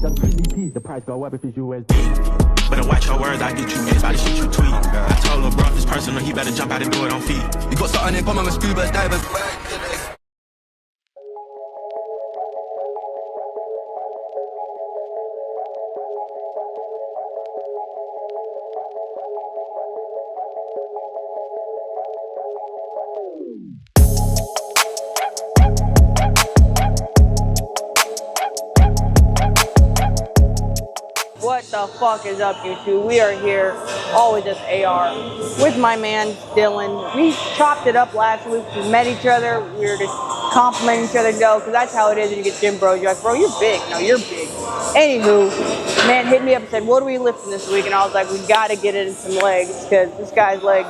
The price go up if it's USD. Better watch your words, I get you hit by the shit you tweet. I told him, bro, if it's personal, he better jump out and do it on feet. We got something in common with scuba divers. What the fuck is up, YouTube? We are here, always just AR, with my man, Dylan. We chopped it up last week. We met each other. We were just complimenting each other, because that's how it is when you get gym bros. You're like, bro, you're big. No, you're big. Anywho, man hit me up and said, what are we lifting this week? And I was like, we got to get in some legs, because this guy's legs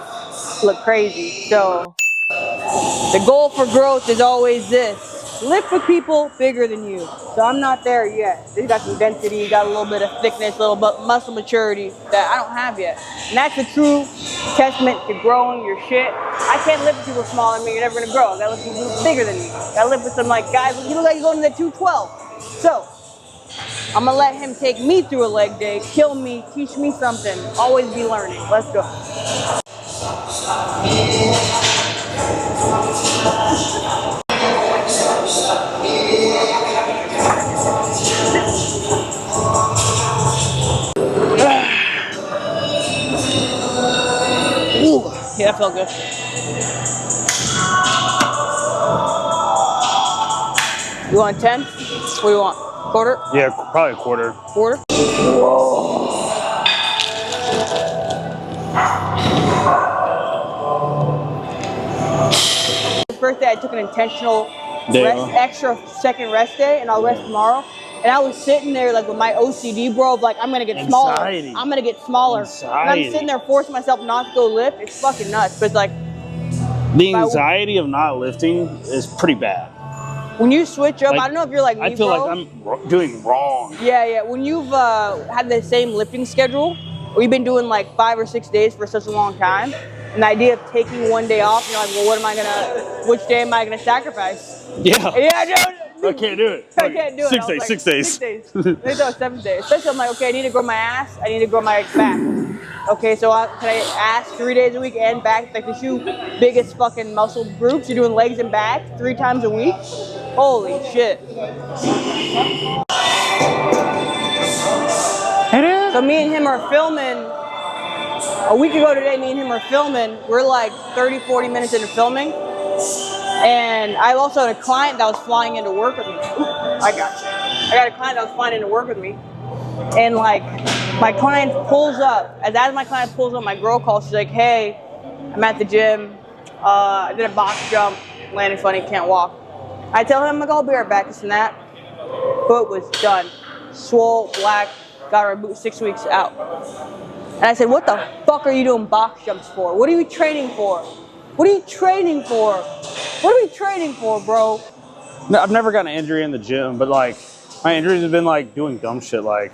look crazy. So the goal for growth is always this. Lift with people bigger than you. So I'm not there yet. You got some density, you got a little bit of thickness, a little bit muscle maturity that I don't have yet. And that's a true testament to growing your shit. I can't lift with people smaller than me, you're never gonna grow. I gotta lift with people bigger than me. I gotta lift with some like guys, you look like you're going to the 212. So I'm gonna let him take me through a leg day, kill me, teach me something. Always be learning. Let's go. Ooh, yeah, that felt good. You want 10? What do you want? Quarter? Yeah, probably a quarter. Quarter? Whoa. Birthday, I took an intentional extra second rest day, and I'll rest tomorrow. And I was sitting there like with my OCD, bro, of like, I'm gonna get smaller. I'm gonna get smaller. And I'm sitting there forcing myself not to go lift. It's fucking nuts. But it's like, the anxiety of not lifting is pretty bad. When you switch up, like, I don't know if you're like me, I feel bro. like I'm doing wrong. Yeah. When you've had the same lifting schedule, or you've been doing like 5 or 6 days for such a long time, and the idea of taking one day off, you're like, well, which day am I gonna sacrifice? Yeah. Yeah, dude. I can't do it. I can't do it. 6 days, like, 6 days. 6 days. Maybe that was 7 days. Especially I'm like, okay, I need to grow my ass. I need to grow my back. Okay, so can I ass 3 days a week and back? Like the two biggest fucking muscle groups. You're doing legs and back 3 times a week? Holy shit. So me and him are filming. A week ago today, me and him are filming. We're like 30, 40 minutes into filming. And I also had a client that was flying into work with me. I got you. I got a client that was flying into work with me. And like, my client pulls up. As my client pulls up, my girl calls. She's like, hey, I'm at the gym. I did a box jump. Landed funny, can't walk. I tell him, I'm like, I'll be right back, this and that. Foot was done. Swole, black, got her boot 6 weeks out. And I said, what the fuck are you doing box jumps for? What are you training for? What are you training for? What are we training for, bro? No, I've never gotten an injury in the gym, but like my injuries have been like doing dumb shit. Like,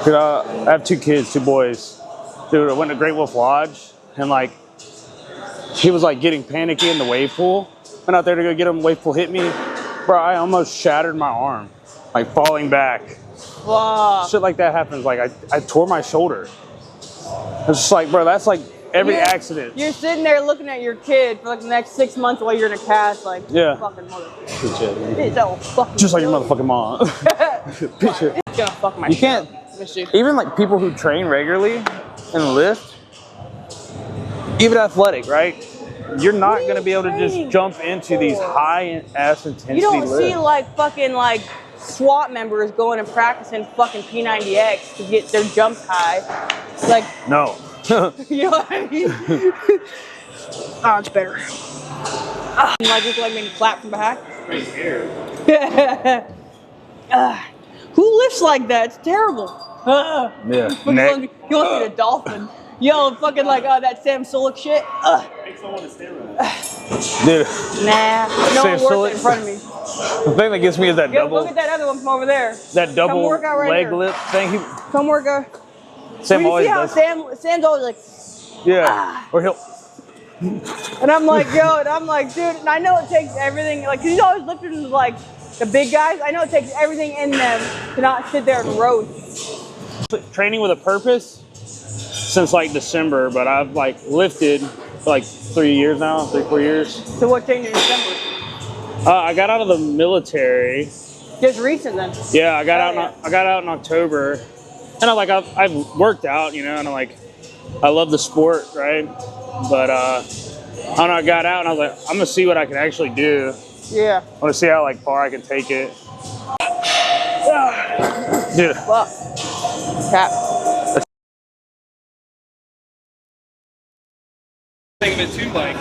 dude, I have 2 kids, 2 boys. Dude, I went to Great Wolf Lodge, and like he was like getting panicky in the wave pool. Went out there to go get him. Wave pool hit me, bro. I almost shattered my arm, like falling back. Wow. Shit like that happens. Like I tore my shoulder. It's just like, bro, that's like every accident. You're sitting there looking at your kid for like the next 6 months while you're in a cast, like, fucking mother. Good shit, man. It's so fucking just like your motherfucking mom. It's gonna fuck my you shit can't, up. even like people who train regularly and lift, even athletic, right? You're not gonna be able to just jump into these high ass intensity You don't lifts. see like fucking like SWAT members going and practicing fucking P90X to get their jumps high. Like, no. You know what I mean? Oh, it's better. Like look like me clap from behind. Right here. Who lifts like that? It's terrible. Yeah. He wants to be a dolphin. Yo, fucking like that Sam Sulek shit. Take someone to stand with. Dude. Nah, no one works it in front of me. The thing that gets me is that Yo, double. look at that other one from over there. That double leg here. lift thing. Come work out. Sam always see how does. Sam's always like, or he'll. And I'm like, yo, and I'm like, dude, and I know it takes everything, like, 'cause he's always lifting like The big guys, I know it takes everything in them to not sit there and roast. Training with a purpose since like December, but I've like lifted for like 3 years now, 4 years. So what changed in December? I got out of the military. Just recent then? Yeah, I got out in October, and I've worked out, you know, and I love the sport, right? But I don't know, I got out and I was like, I'm gonna see what I can actually do. Yeah. I want to see how like far I can take it. Dude. Well, tap. Think of it too, like,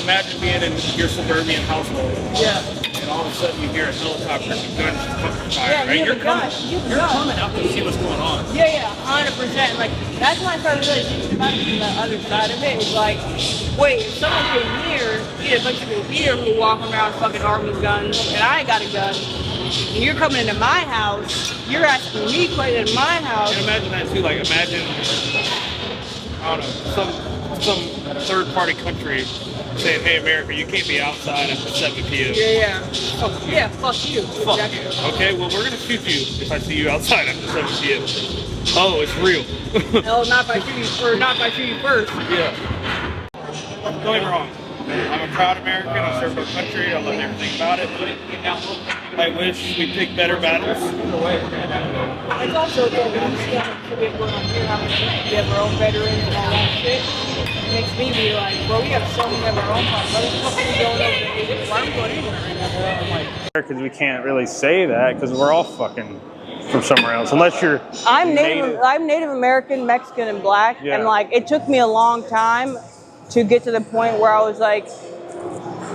imagine being in your suburban household. Yeah. And all of a sudden you hear a helicopter and guns fucking fire, Yeah, right? You're coming coming out to see what's going on. Yeah, 100%. Like, that's when I started really thinking about the other side of it. It's like, wait, if someone came here, you had a bunch of people here who were walking around fucking army guns, and I ain't got a gun, and you're coming into my house, you're asking me questions in my house. And imagine that too, like, imagine, I don't know, some third-party country saying, hey, America, you can't be outside after 7 p.m. Yeah. Fuck you. Fuck you. Okay, well, we're going to shoot you if I see you outside after 7 p.m. Oh, it's real. No, not if I shoot you first. Yeah. Don't get me wrong. I'm a proud American. I served our country. I love everything about it. I wish we picked better battles. It's also good when you see how much shit we have going on here, how much we have our own veterans and all that shit. It makes me be like, bro, we have so many of our own problems. What the fuck are we going over there? Why are we going anywhere right now? I'm like, Because we can't really say that because we're all fucking from somewhere else, unless you're I'm Native American, Mexican, and Black, Yeah. and like it took me a long time to get to the point where I was like,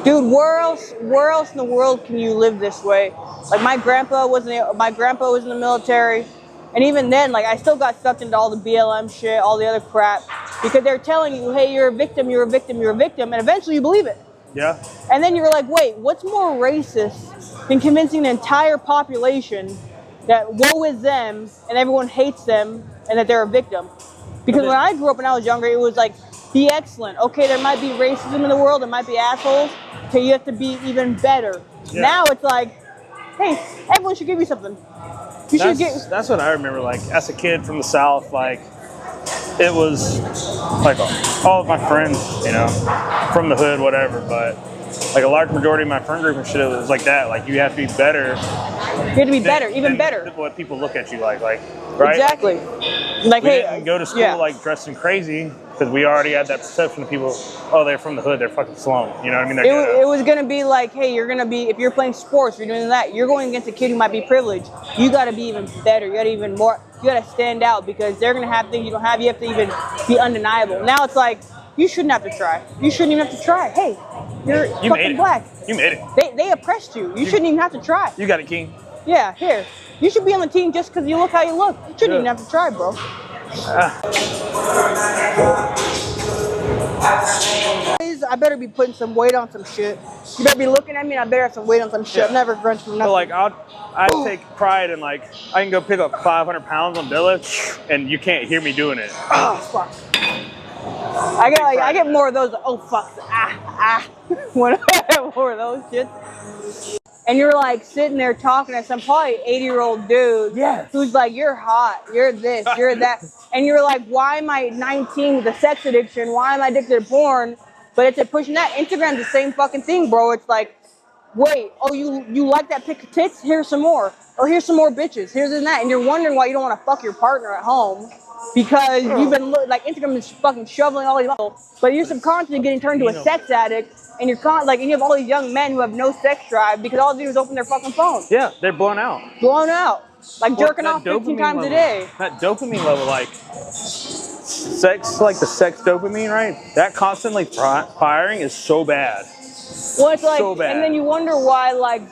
dude, where else in the world can you live this way? Like my grandpa was in the military, and even then, like I still got sucked into all the BLM shit, all the other crap, because they're telling you, hey, you're a victim, and eventually you believe it. Yeah. And then you're like, wait, what's more racist than convincing the entire population that woe is them and everyone hates them and that they're a victim? Because when I grew up when I was younger, it was like, be excellent. Okay, there might be racism in the world, there might be assholes. Okay, you have to be even better. Yeah. Now it's like, hey, everyone should give you something. That's what I remember, like, as a kid from the South, like, it was, like, all of my friends, you know, from the hood, whatever, but, like, a large majority of my friend group and shit, it was like that, like, you have to be better. You have to be better, even better. What people look at you like, right? Exactly. Like, We hey, didn't go to school, like, dressing crazy, because we already had that perception of people, oh, they're from the hood, they're fucking slum, you know what I mean? It was going to be like, hey, you're going to be, if you're playing sports, you're doing that, you're going against a kid who might be privileged. You got to be even better. You got to even more, you got to stand out because they're going to have things you don't have. You have to even be undeniable. Now it's like, you shouldn't have to try. You shouldn't even have to try. Hey, you're fucking black. You made it. They oppressed you. You shouldn't even have to try. You got it, King. Yeah, here. You should be on the team just because you look how you look. You shouldn't even have to try, bro. I better be putting some weight on some shit. You better be looking at me and I better have some weight on some shit. I've never grunched for nothing. But like I take pride in like I can go pick up 500 pounds on deadlift and you can't hear me doing it. Oh fuck. I get more of those. Oh fuck. When I have more of those shits. And you're like sitting there talking to some probably 80-year-old dude who's like, you're hot, you're this, you're that. And you're like, why am I 19 with a sex addiction? Why am I addicted to porn? But it's pushing that. Instagram's the same fucking thing, bro. It's like, wait, oh, you like that pic of tits? Here's some more. Oh, here's some more bitches. Here's and that. And you're wondering why you don't want to fuck your partner at home because you've been, like, Instagram is fucking shoveling all these people. But you're subconsciously getting turned into a sex addict. And you're and you have all these young men who have no sex drive because all they do is open their fucking phone. Yeah, they're blown out. Blown out. Like jerking off 15 times a day. That dopamine level, like sex, like the sex dopamine, right? That constantly firing is so bad. Well, it's like, so bad. And then you wonder why, like,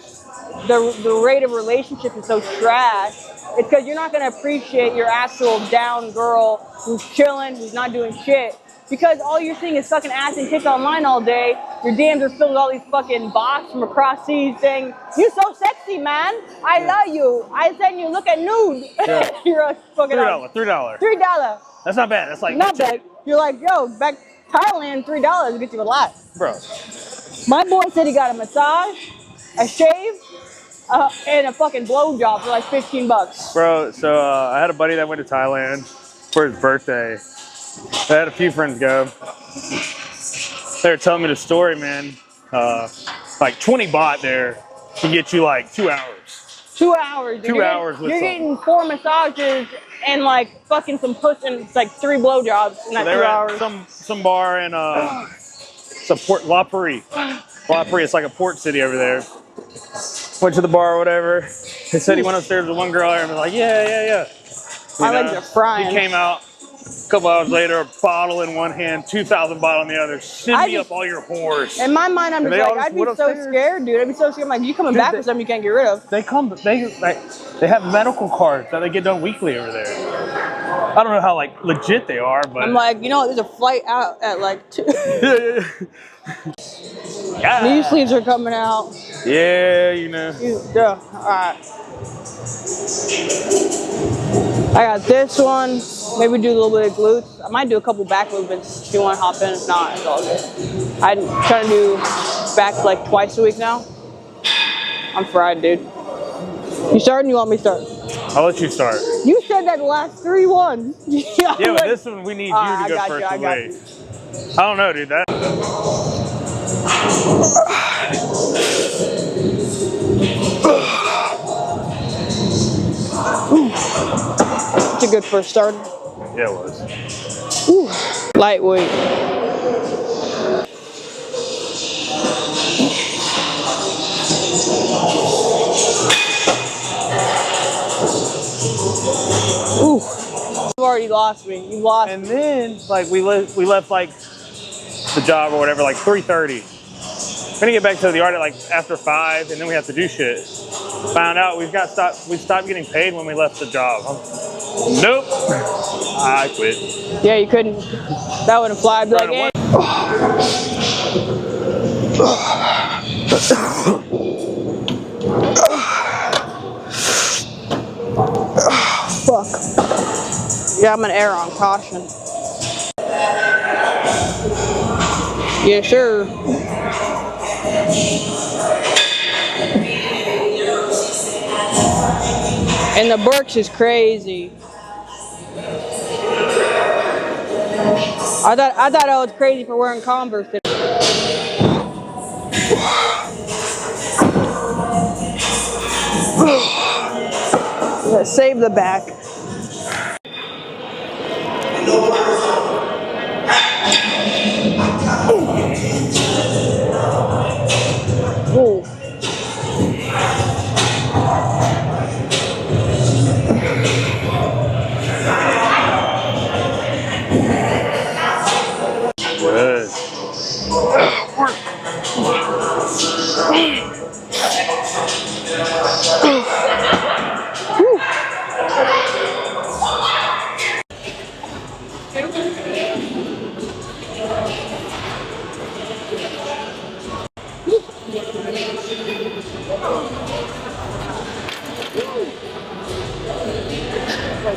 the rate of relationship is so trash. It's because you're not going to appreciate your actual down girl who's chilling, who's not doing shit. Because all you're seeing is fucking ass and tits online all day. Your DMs are filled with all these fucking bots from across seas saying, "You so sexy, man. I love you. I send you look at nude." Yeah. You're a fucking $3. $3. That's not bad. That's like not bad. You're like, yo, back Thailand, $3 will get you a lot, bro. My boy said he got a massage, a shave, and a fucking blowjob for like 15 bucks. Bro, so I had a buddy that went to Thailand for his birthday. I had a few friends go. They were telling me the story, man. Like 20 baht there can get you like 2 hours. 2 hours. 2 hours with You're something. getting 4 massages and like fucking some puss and it's like 3 blowjobs in that So they 2 were hours. at some bar in it's a port, La Prairie. La Prairie, it's like a port city over there. Went to the bar or whatever. He said he went upstairs with one girl there and was like, yeah. My legs are frying. He came out a couple hours later, a bottle in one hand, 2,000 baht on the other. Send me up all your whores. In my mind, I'm And just they all like, just I'd be went so upstairs. scared, dude. I'd be so scared. I'm like, you coming back with something you can't get rid of. They have medical cards that they get done weekly over there. I don't know how like legit they are, but I'm like, you know what? There's a flight out at like 2. yeah. Knee sleeves are coming out. Yeah, you know. Yeah. All right. I got this one. Maybe do a little bit of glutes. I might do a couple back movements if you want to hop in. If not, it's all good. I'm trying to do back like twice a week now. I'm fried, dude. You starting? You want me to start? I'll let you start. You said that the last 3 ones. Yeah, but this one we need you to go first to wait. I don't know, dude. That. It's a good first start. Yeah, it was. Ooh. Lightweight. Ooh. You've already lost me. You lost me. And then, like, we left like the job or whatever, like 3:30. We're gonna get back to the yard at like after 5, and then we have to do shit. Found out we stopped getting paid when we left the job. Nope. I quit. Yeah, you couldn't. That wouldn't fly. I'd be like, hey. Fuck. Yeah, I'm gonna err on caution. Yeah, sure. And the Burks is crazy. I thought I was crazy for wearing Converse today. Let's save the back. Ooh.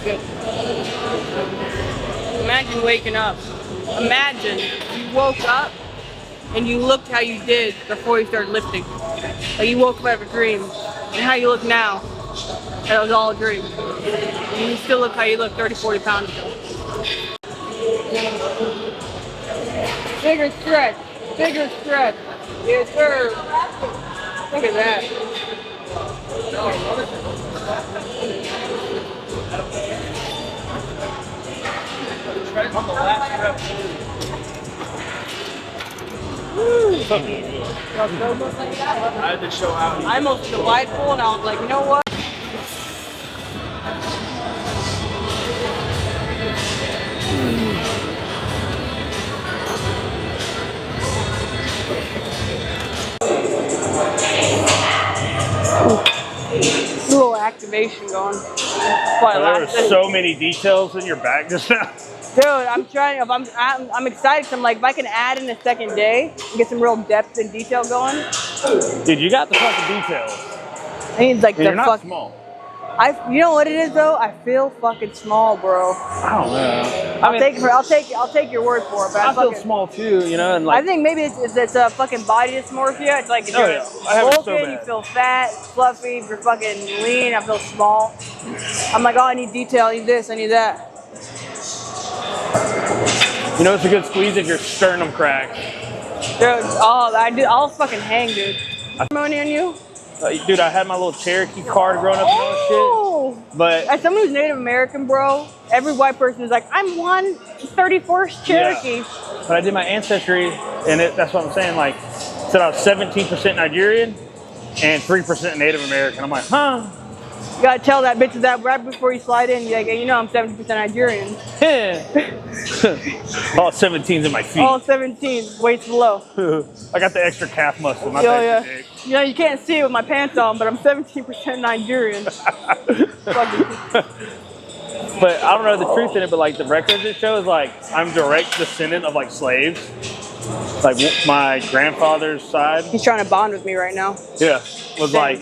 Good. Imagine waking up. Imagine you woke up and you looked how you did before you started lifting. Like you woke up out of a dream, and how you look now, that was all a dream. And you still look how you look 30, 40 pounds ago. Bigger stretch, bigger stretch. Yes, sir. Look at that. On the last rep, I had to show out. I'm most delightful, and I was like, you know what? A little activation going. There were so many details in your back just now. Dude, I'm trying. I'm excited. 'Cause I'm like, if I can add in a second day and get some real depth and detail going. Dude, you got the fucking details. I need like You're the not fuck. small. You know what it is though? I feel fucking small, bro. I don't know. I'll take your word for it. But I feel small too, you know. And like, I think maybe it's a fucking body dysmorphia. It's like if you're I have it so bulking, bad. you feel fat, fluffy. If you're fucking lean, I feel small. I'm like, oh, I need detail. I need this. I need that. You know, it's a good squeeze if your sternum cracks. Dude, I'll fucking hang, dude. Money on you? Dude, I had my little Cherokee card growing up and all that shit. But as someone who's Native American, bro, every white person is like, I'm 1/31st Cherokee. Yeah. But I did my ancestry, and that's what I'm saying. Like, it said I was 17% Nigerian and 3% Native American. I'm like, huh? You gotta tell that bitch that right before you slide in. You're like, hey, you know I'm 70% Nigerian. All 17s in my feet. All 17, waist below. I got the extra calf muscle. My yeah. big. You know, you can't see it with my pants on, but I'm 17% Nigerian. But I don't know the truth in it, but like the records it shows, like I'm direct descendant of like slaves. Like my grandfather's side. He's trying to bond with me right now. Yeah, was like,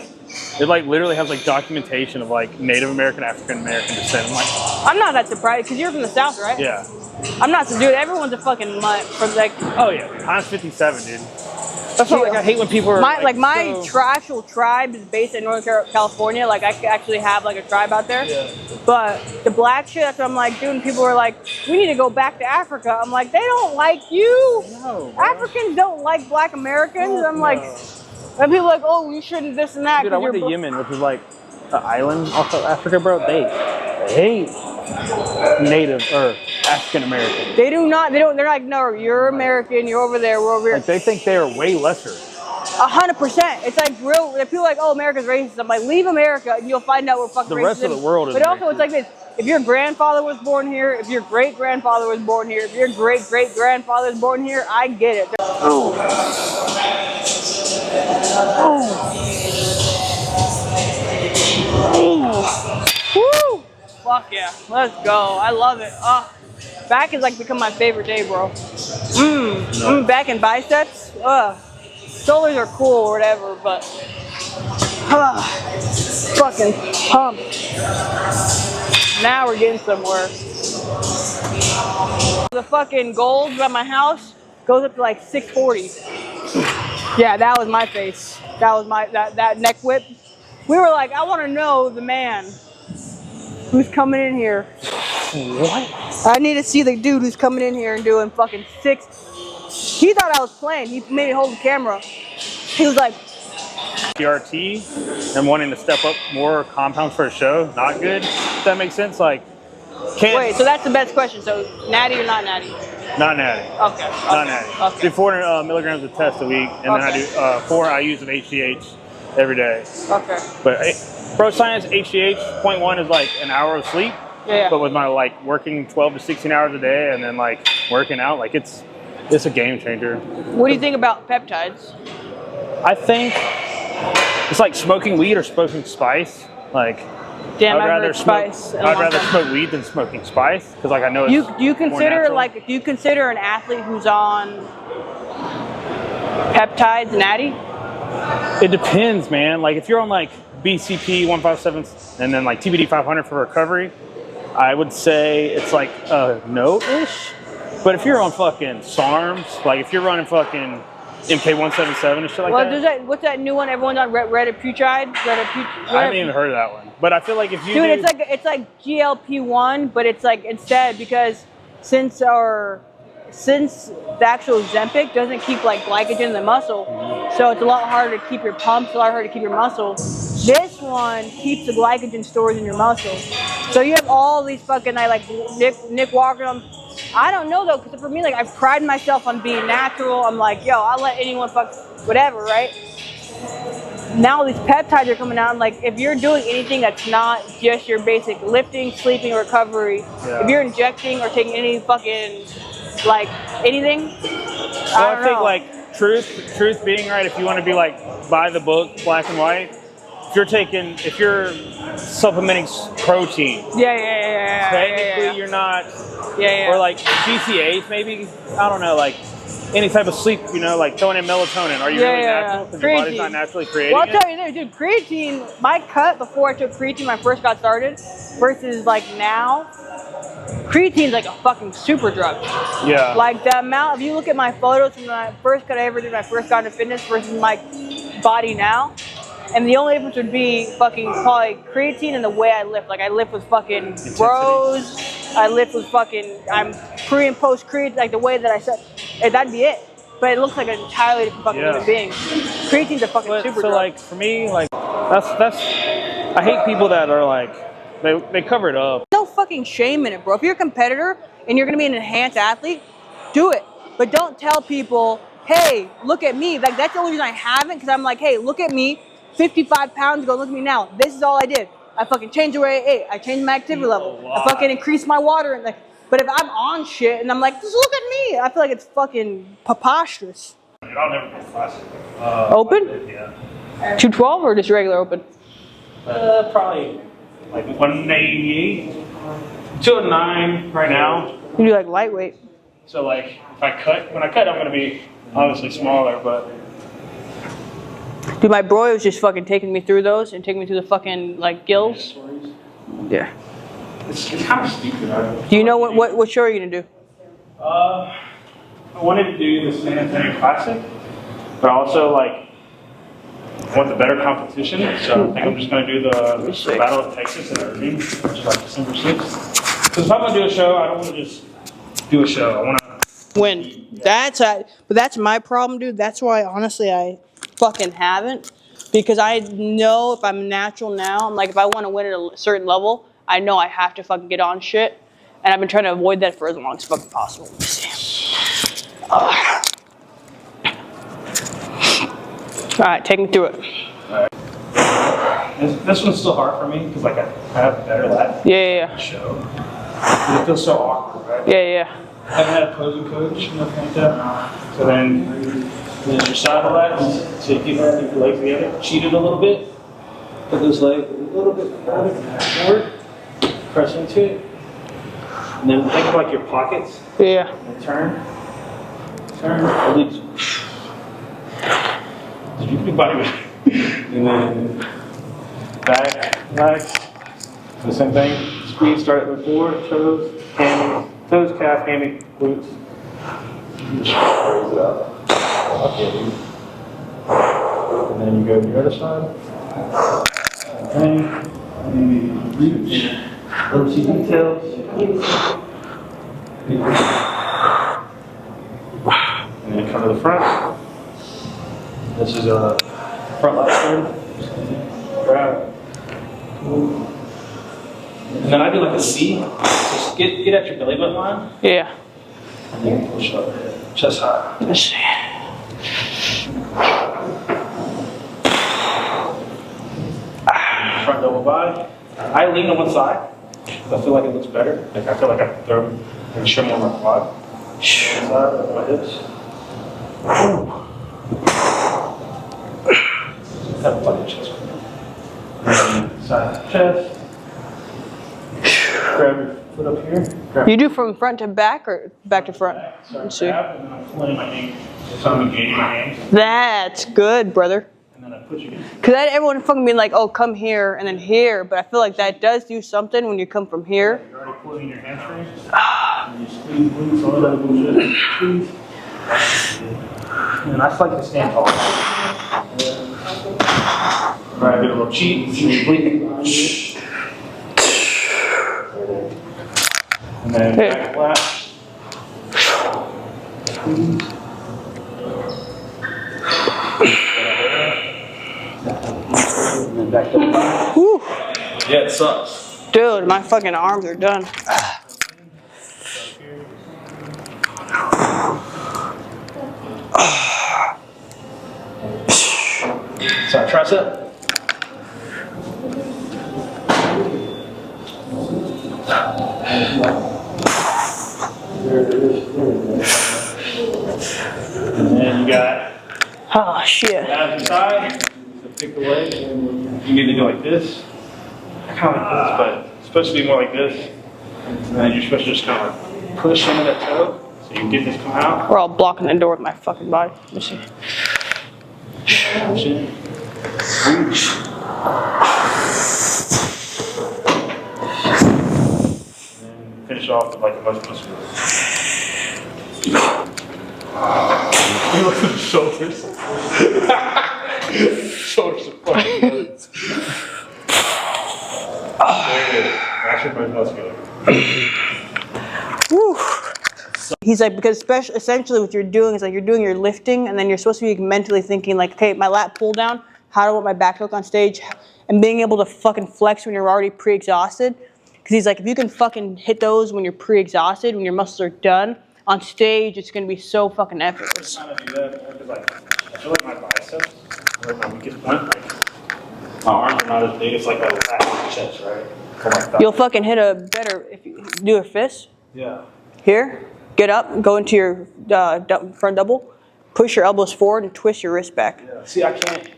it like literally has like documentation of like Native American, African American descent. I'm not that surprised because you're from the South, right? Yeah. I'm not, dude. Everyone's a fucking mutt from like. Oh yeah, I'm 57, dude. That's what, like, I hate when people are my actual tribe is based in Northern California. Like I actually have like a tribe out there. Yeah. But the black shit, that's what I'm like, dude. And people are like, we need to go back to Africa. I'm like, they don't like you. No, Africans don't like black Americans. I'm like, and people are like, oh, you shouldn't this and that. Dude, I went to Yemen, which is like an island off of Africa, bro. They hate Native or African American. They do not. They don't. They're like, no, you're American. You're over there. We're over here. Like they think they are way lesser. 100%. It's like real. People are like, oh, America's racist. I'm like, leave America, and you'll find out we're fucking racist. The rest of the world is. But also, racist. it's like this: if your grandfather was born here, if your great grandfather was born here, if your great great grandfather was born here, I get it. Oh. Woo! Fuck yeah. Let's go. I love it. Back has like become my favorite day, bro. Back and biceps. Shoulders are cool or whatever, but fucking pump. Now we're getting somewhere. The fucking gold by my house goes up to like 640. Yeah, that was my face. That was my that neck whip. We were like, I want to know the man who's coming in here. What? I need to see the dude who's coming in here and doing fucking 6. He thought I was playing. He made me hold the camera. He was like, TRT and wanting to step up more compounds for a show, not good. If that makes sense. Like, wait, so that's the best question. So, natty or not natty? Not natty. Okay. Not natty. Okay. Do 400 milligrams of test a week, and then I do 4 IUs of HGH every day. Okay. But pro science HGH 0.1 is like an hour of sleep. Yeah. But with my like working 12 to 16 hours a day, and then like working out, like it's a game changer. What do you think about peptides? I think it's like smoking weed or smoking spice. Like, damn, I'd rather spice. I'd rather smoke weed than smoking spice because, like, I know. Do you consider an athlete who's on peptides natty? It depends, man. Like, if you're on like BCP 157 and then like TBD 500 for recovery, I would say it's like no-ish. But if you're on fucking SARMs, like if you're running fucking MK177 and shit like that. What's that new one? Everyone's on Retaputride. I haven't even heard of that one. But I feel like if you dude, it's like GLP-1, but it's like instead because since the actual Ozempic doesn't keep like glycogen in the muscle, so it's a lot harder to keep your pumps, a lot harder to keep your muscle. This one keeps the glycogen stores in your muscle. So you have all these fucking like Nick Walker. I don't know though, because for me, like I pride myself on being natural. I'm like, yo, I'll let anyone fuck whatever, right? Now these peptides are coming out. I'm like, if you're doing anything that's not just your basic lifting, sleeping, recovery, if you're injecting or taking any fucking like anything, I think like truth being right. If you want to be like by the book, black and white. If you're supplementing protein, technically you're not, or like GCAs maybe, I don't know, like any type of sleep, you know, like throwing in melatonin? Are you really natural? Because your body's not naturally creating Well, I'll it? tell you this, dude, creatine, my cut before I took creatine when I first got started versus like now, creatine's like a fucking super drug. Yeah. Like the amount, if you look at my photos from my first cut I ever did when I first got into fitness versus my body now, and the only difference would be fucking probably creatine and the way I lift. Like I lift with fucking rows, I lift with fucking, I'm pre and post creatine, like the way that I said, that'd be it. But it looks like an entirely different fucking human being. Creatine's a fucking super drug. So like for me, like that's I hate people that are like they cover it up. No fucking shame in it, bro. If you're a competitor and you're gonna be an enhanced athlete, do it. But don't tell people, hey, look at me. Like that's the only reason I haven't, because I'm like, hey, look at me, 55 pounds ago, look at me now. This is all I did. I fucking changed the way I ate. I changed my activity level. I fucking increased my water and like. But if I'm on shit and I'm like, just look at me, I feel like it's fucking preposterous. I'll never go classic. Open? Yeah. 212 or just regular open? Probably like 188, 209 right now. You do like lightweight. So like when I cut, I'm gonna be obviously smaller, but. Dude, my bro was just fucking taking me through those and taking me through the fucking like gills. Yeah. It's kind of stupid. Do you know what show are you gonna do? I wanted to do the San Antonio Classic, but also like I want the better competition. So I think I'm just gonna do the Battle of Texas in Irving, which is like December 6th. Because if I'm gonna do a show, I don't want to just do a show. I want to win. But that's my problem, dude. That's why honestly I fucking haven't, because I know if I'm natural now, I'm like if I want to win at a certain level, I know I have to fucking get on shit, and I've been trying to avoid that for as long as fucking possible. All right, take me through it. All right. This one's still hard for me because like I have better lat. Yeah. Show. It feels so awkward, right? Yeah. I haven't had a posing coach, nothing like that. So then there's your side lats. So you keep your legs together, cheat it a little bit. Put those legs a little bit forward. Press into it, and then think of like your pockets. Yeah. And turn, release. Did you do body weight? And then back, relax. The same thing. Squeeze, start with forward, toes, hammy, toes, calf, hammy, glutes. Just raise it up. Okay. And then you go to the other side. Okay. And you reach. Little see details. And then come to the front. This is a front lat turn. Grab. And then I do like a C. Just get at your belly button line. Yeah. And then push up. Chest high. Let's see. Front double by. I lean on one side. I feel like it looks better. Like I feel like I can throw and show more of my quad. Side, my hips. Have a body chest. Side chest. Grab your foot up here. You do from front to back or back to front? Let's see. Grab, and then I'm pulling my hand. So I'm engaging my hand. That's good, brother. And then I push again. Because everyone fucking being like, oh, come here and then here. But I feel like that does do something when you come from here. You're already pulling your hamstring. And you squeeze, glutes, all that bullshit. Squeeze. And I just like to stand tall. Alright, get a little cheat. And then back flat. Squeeze. And then back up. Whew. Yeah, it sucks. Dude, my fucking arms are done. Sorry, tricep. And then you got Oh, shit. abs inside. So pick the leg. You need to do like this. Kind of like this, but it's supposed to be more like this. And then you're supposed to just kind of push into that toe. So you can get this come out. We're all blocking the door with my fucking body. Let me see. Reach. And finish off with like a much muscular. You look at the shoulders. Shoulders are fucking nuts. That's your most muscular. Woo. He's like, because essentially what you're doing is like you're doing your lifting and then you're supposed to be mentally thinking like, okay, my lat pull down, how do I want my back to look on stage, and being able to fucking flex when you're already pre-exhausted. Because he's like, if you can fucking hit those when you're pre-exhausted, when your muscles are done, on stage it's going to be so fucking effortless. I'm trying to do that because like, I feel like my biceps, like my weakest point, like my arms are not as big as like my lat and chest, right? For my thigh. You'll fucking hit a better, if you do a fist, Yeah. here, get up, go into your front double, push your elbows forward and twist your wrist back. Yeah. See, I can't.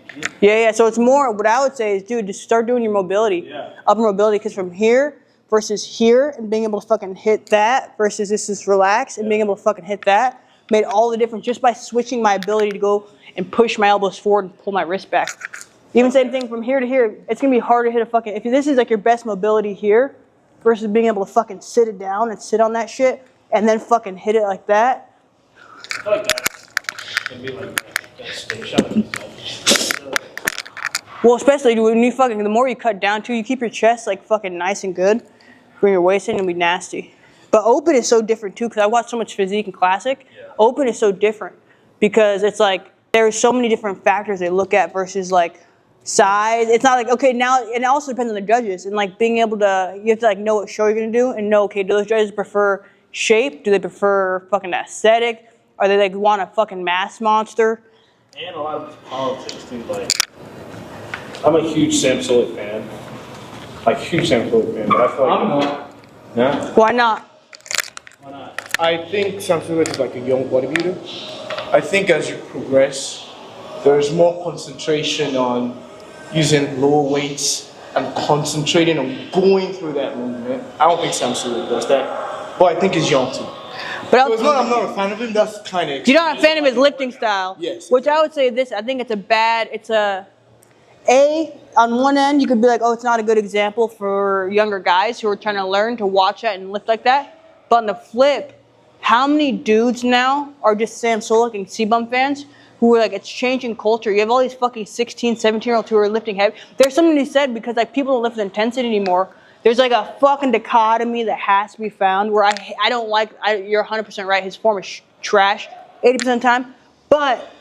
Yeah, so it's more, what I would say is, dude, just start doing your mobility, upper mobility, because from here versus here and being able to fucking hit that versus this is relaxed and being able to fucking hit that made all the difference just by switching my ability to go and push my elbows forward and pull my wrist back. Even same thing from here to here, it's gonna be hard to hit a fucking, if this is like your best mobility here versus being able to fucking sit it down and sit on that shit and then fucking hit it like that. I feel like that's gonna be like that stick shot. Well, especially when you fucking, the more you cut down too, you keep your chest like fucking nice and good. Bring your waist in and be nasty. But open is so different too, because I watch so much physique and classic. Open is so different because it's like there's so many different factors they look at versus like size. It's not like, okay, now, and it also depends on the judges and like being able to, you have to like know what show you're gonna do and know, okay, do those judges prefer shape? Do they prefer fucking aesthetic? Are they like want a fucking mass monster? And a lot of this politics too, like, I'm a huge Sam Sulek fan. Like, huge Sam Sulek fan, but I feel like... I'm not. No? Why not? Why not? I think Sam Sulek is like a young bodybuilder. I think as you progress, there's more concentration on using lower weights and concentrating on going through that movement. I don't think Sam Sulek does that, but I think he's young too. But So it's not I'm not a fan of him, that's kind of... you're not a fan of his lifting style. Yes. Which I would say this, I think it's on one end, you could be like, oh, it's not a good example for younger guys who are trying to learn to watch that and lift like that. But on the flip, how many dudes now are just Sam Sulek and C-Bum fans who are like, it's changing culture. You have all these fucking 16, 17-year-olds who are lifting heavy. There's something he said because like people don't lift with intensity anymore. There's like a fucking dichotomy that has to be found where I don't like, you're 100% right, his form is trash 80% of the time. But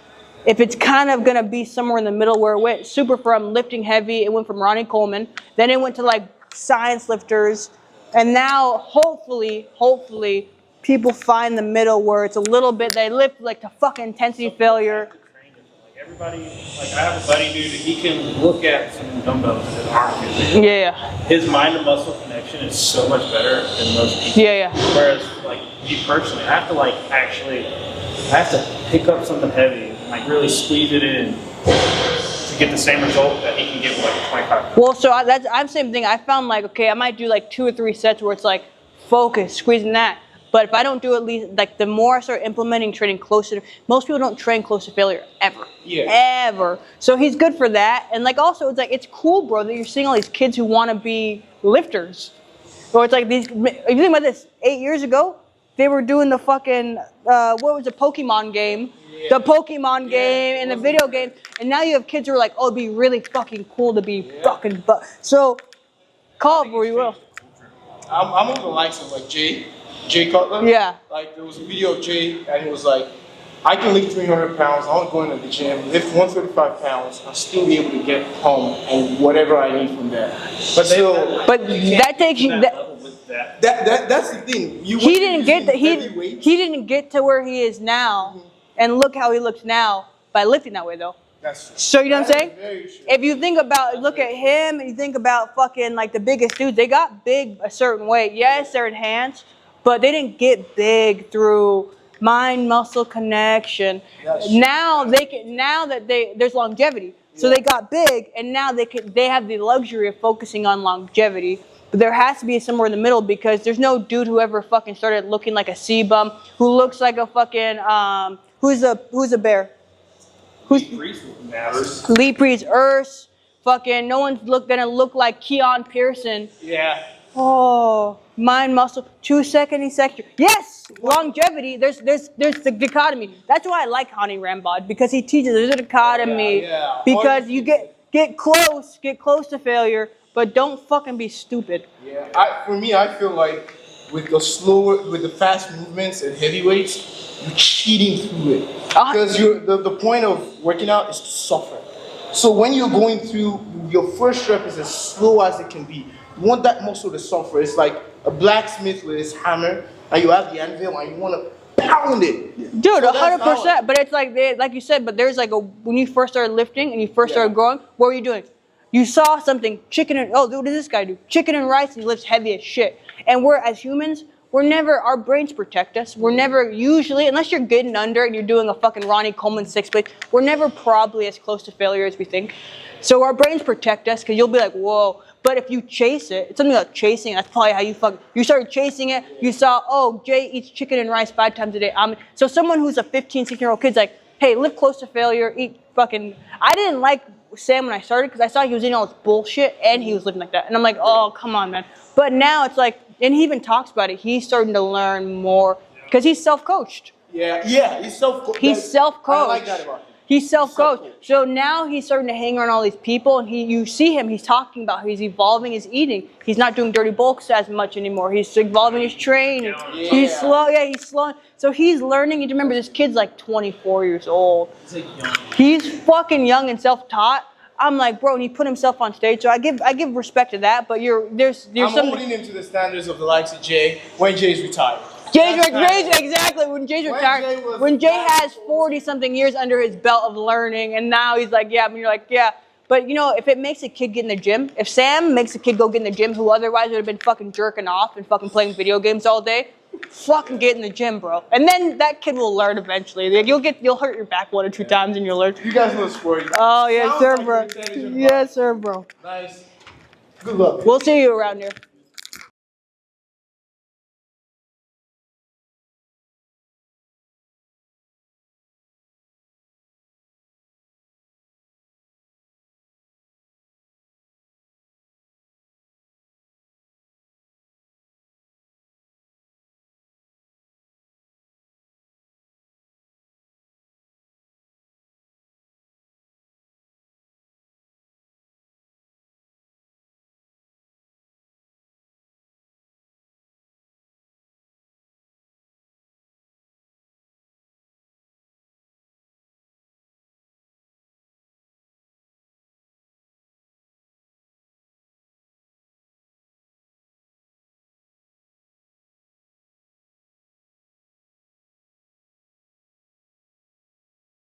if it's kind of gonna be somewhere in the middle where it went super from lifting heavy, it went from Ronnie Coleman, then it went to like science lifters, and now hopefully people find the middle where it's a little bit, they lift like to fucking intensity failure. Like everybody, like I have a buddy dude, he can look at some dumbbells and his arm gets big. Yeah. His mind to muscle connection is so much better than most people. Yeah. Whereas like me personally, I have to like actually, I have to pick up something heavy and like really squeeze it in to get the same result that he can get with like a 25. Well, so I'm the same thing. I found like, okay, I might do like 2 or 3 sets where it's like focus, squeezing that. But if I don't do at least, like the more I start implementing training closer to, most people don't train close to failure ever. Yeah. Ever. So he's good for that. And like also it's like, it's cool, bro, that you're seeing all these kids who want to be lifters. Or it's like these, if you think about this, 8 years ago, they were doing the fucking, what was the Pokemon game? Yeah. The Pokemon game and the video game. And now you have kids who are like, oh, it'd be really fucking cool to be fucking, so call it where you will. I'm on the likes of like Jay Cutler. Yeah. Like there was a video of Jay and he was like, I can lift 300 pounds, I'll go into the gym, lift 135 pounds, I'll still be able to get home and whatever I need from there. But that takes you, that's the thing. He didn't get to where he is now, and look how he looks now by lifting that way though. So you know what I'm saying? If you think about, look at him, and you think about fucking like the biggest dudes, they got big a certain way. Yes, they're enhanced, but they didn't get big through mind-muscle connection. Now they can. Now that there's longevity, so they got big, and now they have the luxury of focusing on longevity. But there has to be somewhere in the middle because there's no dude who ever fucking started looking like a sea bum, who looks like a fucking who's a bear? Who's matters. Lee Priest, Urs, fucking no one's gonna look like Keon Pearson. Yeah. Oh, mind, muscle, 2 second sector. Yes, longevity. There's the dichotomy. That's why I like Hani Rambod because he teaches there's a dichotomy. Yeah. Because you get close to failure, but don't fucking be stupid. Yeah. For me, I feel like with the fast movements and heavyweights, you're cheating through it because the point of working out is to suffer. So when you're going through, your first rep is as slow as it can be. You want that muscle to suffer. It's like a blacksmith with his hammer, and you have the anvil, and you want to pound it. Dude, 100%. But it's like you said, but there's like when you first started lifting and you first started growing, what were you doing? You saw something, chicken and, what does this guy do? Chicken and rice, and he lifts heavy as shit. And we're, as humans, our brains protect us. We're never usually, unless you're getting under and you're doing a fucking Ronnie Coleman 6-plate, we're never probably as close to failure as we think. So our brains protect us because you'll be like, whoa. But if you chase it, it's something like chasing. That's probably how you started chasing it. You saw, oh, Jay eats chicken and rice 5 times a day. So someone who's a 15, 16-year-old kid's like, hey, live close to failure, eat fucking. I didn't like Sam when I started because I saw he was eating all this bullshit and he was living like that. And I'm like, oh, come on, man. But now it's like, and he even talks about it. He's starting to learn more because he's self-coached. Yeah, he's self-coached. He's self-coached. I like that about him. He's self-coached. So now he's starting to hang around all these people, and you see him. He's talking about how he's evolving his eating. He's not doing dirty bulks as much anymore. He's evolving his training. Yeah. He's slow. Yeah, he's slow. So he's learning. You remember, this kid's like 24 years old. He's fucking young and self-taught. I'm like, bro, and he put himself on stage. So I give respect to that. But there's I'm something. holding him to the standards of the likes of Jay when Jay's retired. Exactly. When Jay's retired, when Jay has 40-something years under his belt of learning, and now he's like, yeah. I mean, you're like, yeah. But you know, if it makes a kid get in the gym, if Sam makes a kid go get in the gym who otherwise would have been fucking jerking off and fucking playing video games all day, fucking get in the gym, bro. And then that kid will learn eventually. Like, you'll hurt your back 1 or 2 times, and you'll learn. You guys know sport. Oh yes, sir, bro. Yes, sir, bro. Nice. Good luck. We'll see you around here.